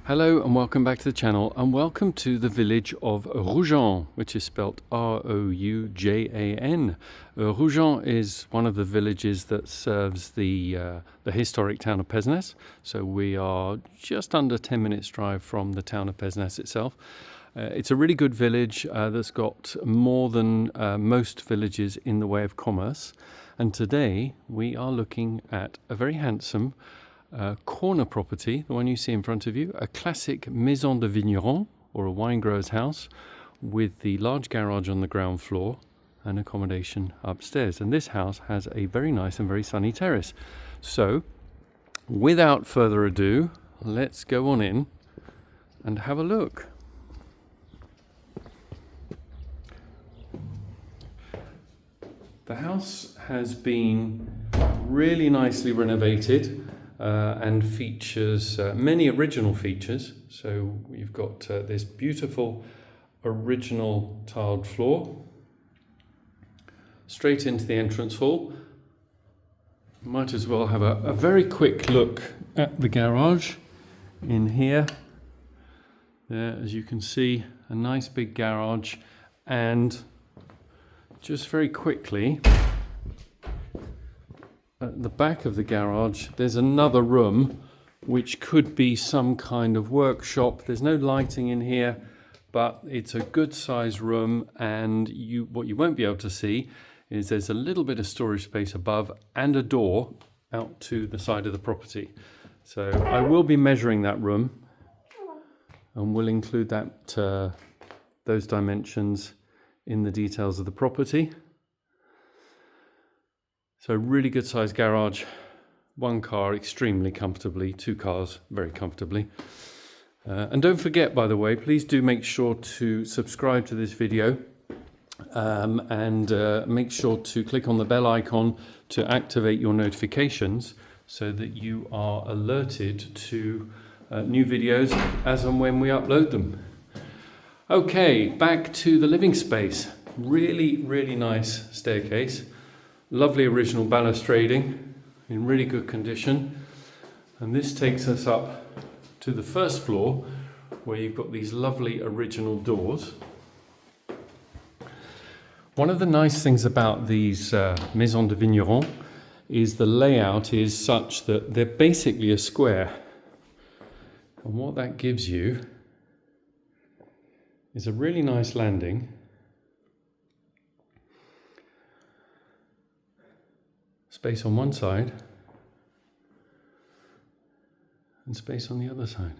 Hello and welcome back to the channel, and welcome to the village of ROUHAN, which is spelt R-O-U-J-A-N. ROUHAN is one of the villages that serves the historic town of Pézenas. So we are just under 10 minutes drive from the town of Pézenas itself. It's a really good village that's got more than most villages in the way of commerce. And today we are looking at a very handsome corner property, the one you see in front of you, a classic maison de vigneron, or a wine grower's house, with the large garage on the ground floor and accommodation upstairs. And this house has a very nice and very sunny terrace. So without further ado, let's go on in and have a look. The house has been really nicely renovated and features many original features. So you've got this beautiful original tiled floor straight into the entrance hall. Might as well have a very quick look at the garage in here. There, as you can see, a nice big garage, and just very quickly, at the back of the garage, there's another room which could be some kind of workshop. There's no lighting in here, but it's a good sized room, and what you won't be able to see is there's a little bit of storage space above and a door out to the side of the property. So I will be measuring that room, and we'll include that those dimensions in the details of the property. So really good sized garage, one car extremely comfortably, two cars very comfortably. And don't forget, by the way, please do make sure to subscribe to this video and make sure to click on the bell icon to activate your notifications so that you are alerted to new videos as and when we upload them. Okay, back to the living space. Really, really nice staircase. Lovely original balustrading in really good condition. And this takes us up to the first floor, where you've got these lovely original doors. One of the nice things about these maisons de vigneron is the layout is such that they're basically a square. And what that gives you is a really nice landing. Space on one side and space on the other side.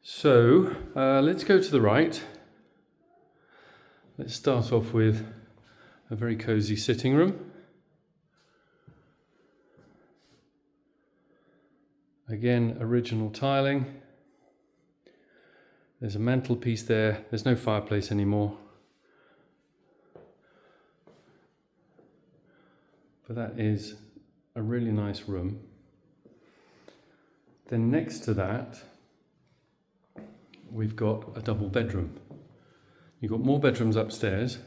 So let's go to the right. Let's start off with a very cozy sitting room. Again, original tiling. There's a mantelpiece there. There's no fireplace anymore. But that is a really nice room. Then next to that, we've got a double bedroom. You've got more bedrooms upstairs.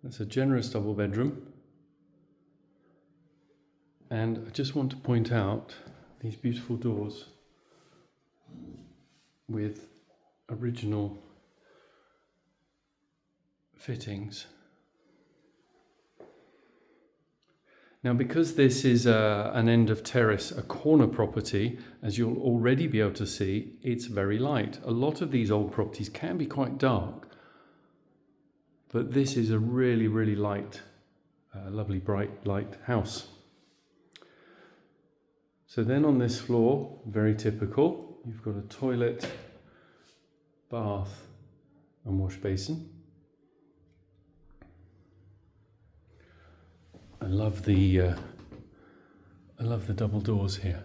That's a generous double bedroom. And I just want to point out these beautiful doors with original fittings. Now, because this is an end of terrace, a corner property, as you'll already be able to see, it's very light. A lot of these old properties can be quite dark, but this is a really, really light, lovely bright light house. So then on this floor, very typical, you've got a toilet, bath and wash basin. I love the double doors here.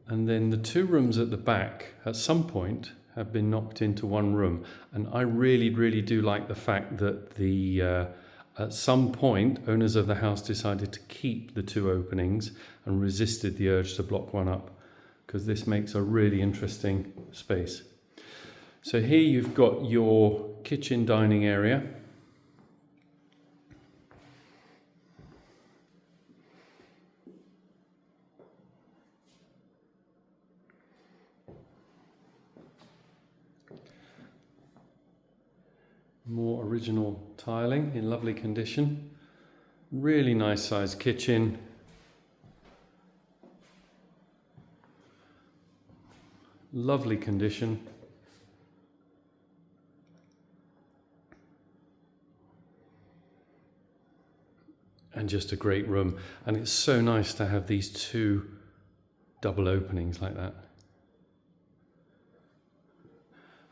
And then the two rooms at the back, at some point, have been knocked into one room. And I really, really do like the fact that at some point, owners of the house decided to keep the two openings and resisted the urge to block one up, because this makes a really interesting space. So here you've got your kitchen dining area. More original tiling in lovely condition. Really nice sized kitchen. Lovely condition. And just a great room. And it's so nice to have these two double openings like that.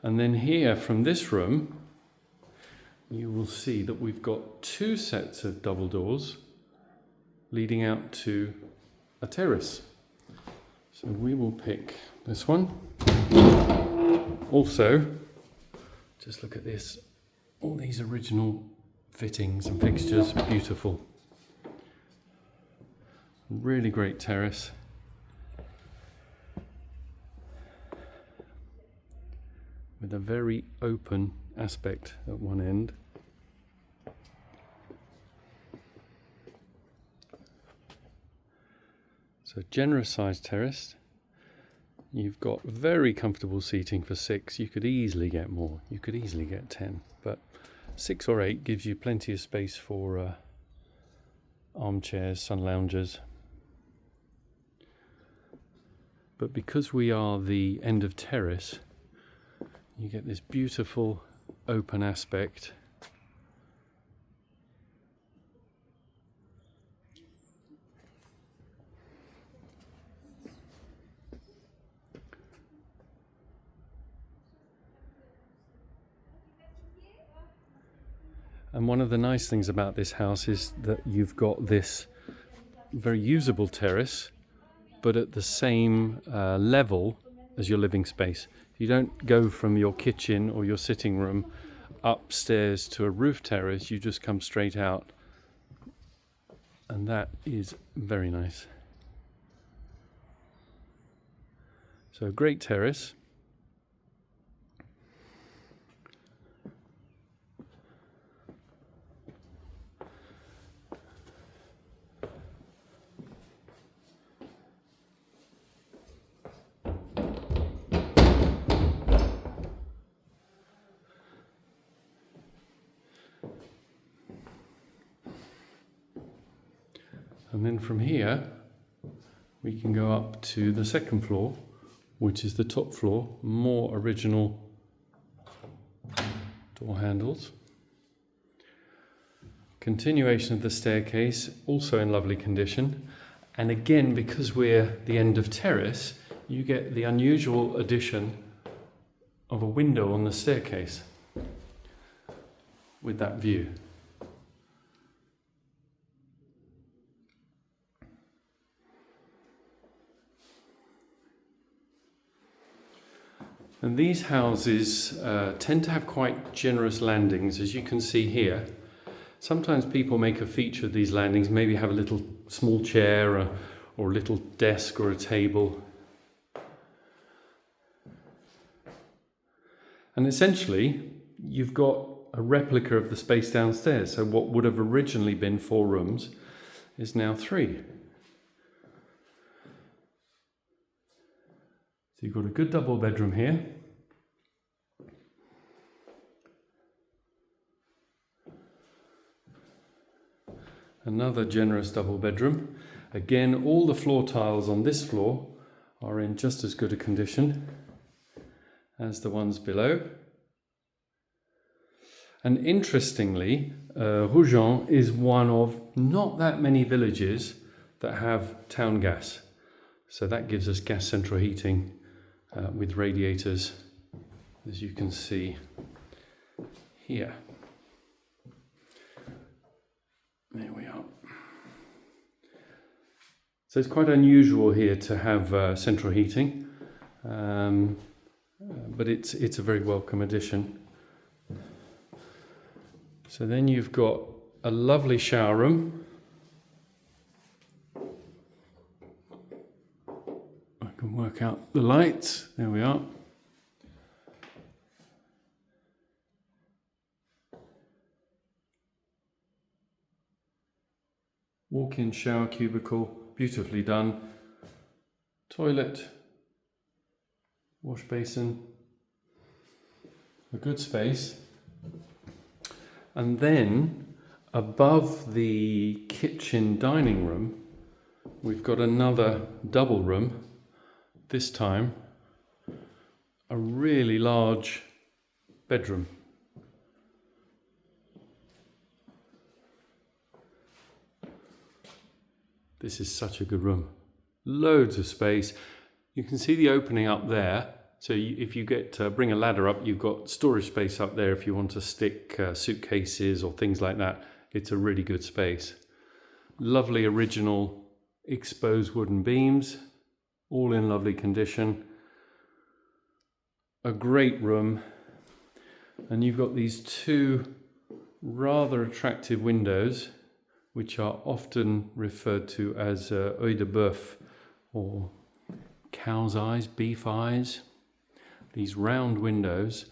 And then here from this room, you will see that we've got two sets of double doors leading out to a terrace. So we will pick this one. Also, just look at this, all these original fittings and fixtures, beautiful. Really great terrace. With a very open aspect at one end. So generous sized terrace. You've got very comfortable seating for 6. You could easily get more. You could easily get 10, but 6 or 8 gives you plenty of space for armchairs, sun loungers. But because we are the end of terrace, you get this beautiful open aspect. And one of the nice things about this house is that you've got this very usable terrace, but at the same level as your living space. You don't go from your kitchen or your sitting room upstairs to a roof terrace, you just come straight out. And that is very nice. So great terrace. And then from here, we can go up to the second floor, which is the top floor, more original door handles. Continuation of the staircase, also in lovely condition. And again, because we're the end of terrace, you get the unusual addition of a window on the staircase with that view. And these houses tend to have quite generous landings, as you can see here. Sometimes people make a feature of these landings, maybe have a little small chair or a little desk or a table. And essentially, you've got a replica of the space downstairs. So what would have originally been 4 rooms is now 3. So you've got a good double bedroom here. Another generous double bedroom. Again, all the floor tiles on this floor are in just as good a condition as the ones below. And interestingly, ROUHAN is one of not that many villages that have town gas. So that gives us gas central heating with radiators, as you can see here. There we are. So it's quite unusual here to have central heating, but it's a very welcome addition. So then you've got a lovely shower room. I can work out the lights. There we are. Walk-in shower cubicle, beautifully done. Toilet, wash basin, a good space. And then above the kitchen dining room, we've got another double room. This time, a really large bedroom. This is such a good room. Loads of space. You can see the opening up there. So if you bring a ladder up, you've got storage space up there if you want to stick suitcases or things like that. It's a really good space. Lovely original exposed wooden beams, all in lovely condition. A great room. And you've got these two rather attractive windows, which are often referred to as œil de bœuf, or cow's eyes, beef eyes. These round windows,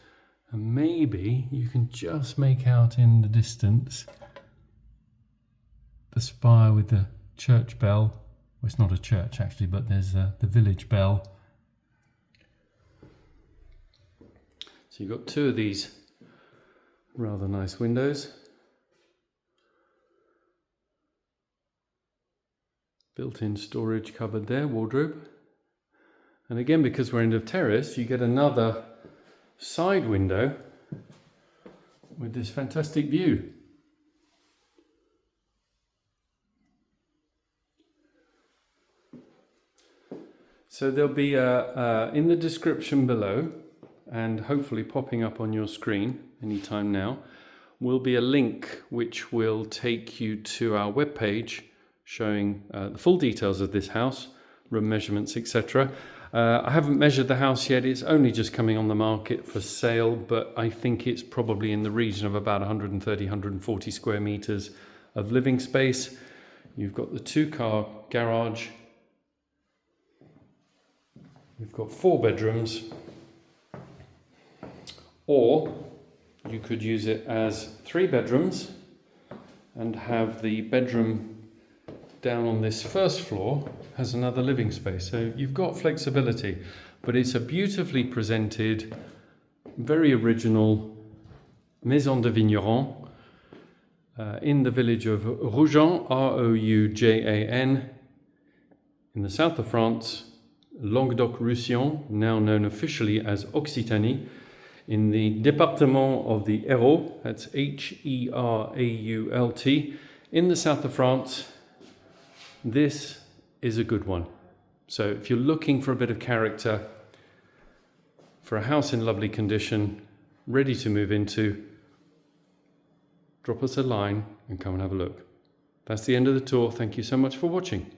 and maybe you can just make out in the distance the spire with the church bell. Well, it's not a church actually, but there's the village bell. So you've got two of these rather nice windows. Built-in storage cupboard there, wardrobe. And again, because we're in the terrace, you get another side window with this fantastic view. So there'll be in the description below, and hopefully popping up on your screen anytime now, will be a link which will take you to our webpage showing the full details of this house, room measurements, etc. I haven't measured the house yet. It's only just coming on the market for sale, but I think it's probably in the region of about 130, 140 square meters of living space. You've got the 2-car garage. You've got 4 bedrooms, or you could use it as 3 bedrooms and have the bedroom down on this first floor has another living space. So you've got flexibility, but it's a beautifully presented, very original maison de vigneron in the village of ROUHAN, R-O-U-J-A-N, in the south of France, Languedoc-Roussillon, now known officially as Occitanie, in the département of the Hérault, that's H-E-R-A-U-L-T, in the south of France. This is a good one. So if you're looking for a bit of character, for a house in lovely condition, ready to move into, drop us a line and come and have a look. That's the end of the tour. Thank you so much for watching.